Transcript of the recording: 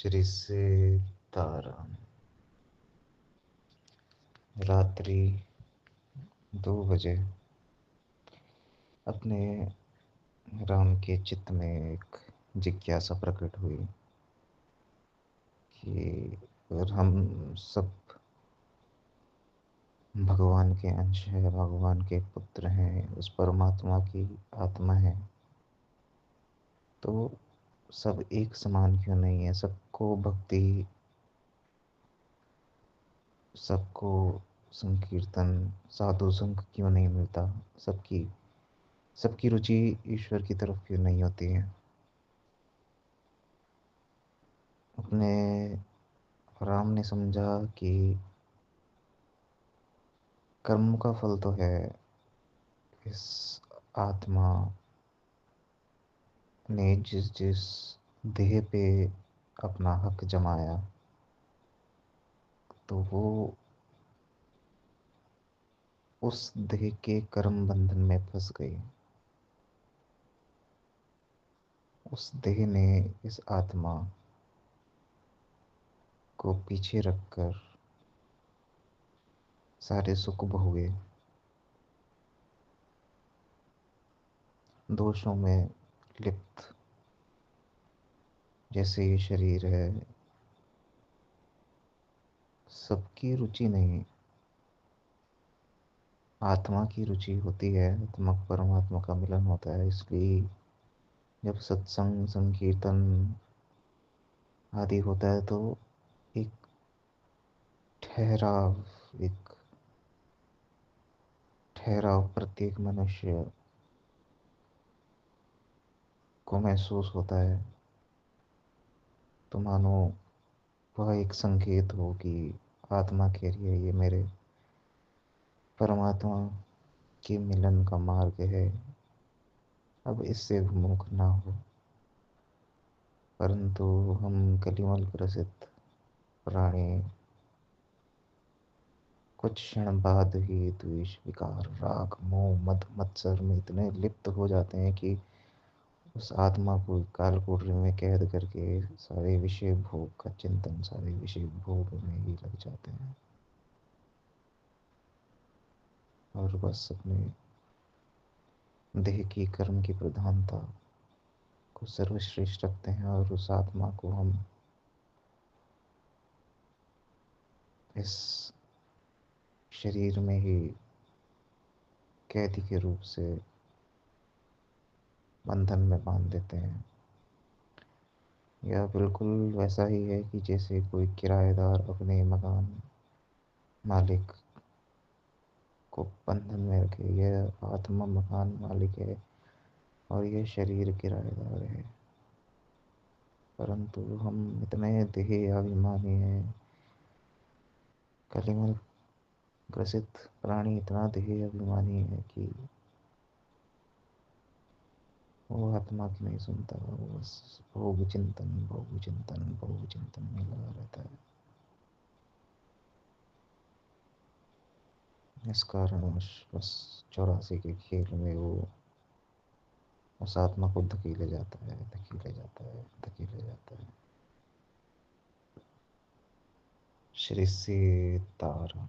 श्री से तारा। रात्रि 2 बजे अपने राम के चित्त में एक जिज्ञासा प्रकट हुई कि अगर हम सब भगवान के अंश हैं, भगवान के पुत्र हैं, उस परमात्मा की आत्मा है, तो सब एक समान क्यों नहीं है? सबको भक्ति, सबको संकीर्तन, साधु संग क्यों नहीं मिलता? सबकी सबकी रुचि ईश्वर की तरफ क्यों नहीं होती है? अपने राम ने समझा कि कर्म का फल तो है, इस आत्मा ने जिस जिस देह पे अपना हक जमाया, तो वो उस देह के कर्म बंधन में फंस गई। उस देह ने इस आत्मा को पीछे रखकर सारे सुख भोगे, दोषों में लिप्त। जैसे ये शरीर है, सबकी रुचि नहीं, आत्मा की रुचि होती है। आत्मा को परमात्मा का मिलन होता है। इसलिए जब सत्संग, संकीर्तन आदि होता है, तो एक ठहराव एक ठहराव प्रत्येक मनुष्य को महसूस होता है। तो मानो वह एक संकेत हो कि आत्मा कह रही है, ये मेरे परमात्मा के मिलन का मार्ग है, अब इससे विमुख ना हो। परंतु हम कलिमल ग्रसित प्राणी कुछ क्षण बाद ही द्वेष, विकार, राग, मोह, मद, मत्सर में इतने लिप्त हो जाते हैं कि उस आत्मा को कालकोठरी में कैद करके सारे विषय भोग का चिंतन, सारे विषय भोग में ही लग जाते हैं, और बस अपने देह की कर्म की प्रधानता को सर्वश्रेष्ठ रखते हैं, और उस आत्मा को हम इस शरीर में ही कैदी के रूप से बंधन में बांध देते हैं। यह बिल्कुल वैसा ही है कि जैसे कोई किराएदार अपने मकान मालिक को बंधन में रखे। यह आत्मा मकान मालिक है और यह शरीर किराएदार है। परंतु हम इतने देह अभिमानी हैं, कलिमल ग्रसित प्राणी इतना देह अभिमानी है कि वो आत्मा की नहीं सुनता। वो बस भोग चिंतन, भोग चिंतन, भोग चिंतन में लगा रहता है। इस कारणवश बस 84 के खेल में वो उस आत्मा को धकेले जाता है, धकेले जाता है, धकेले जाता है। श्री सीताराम।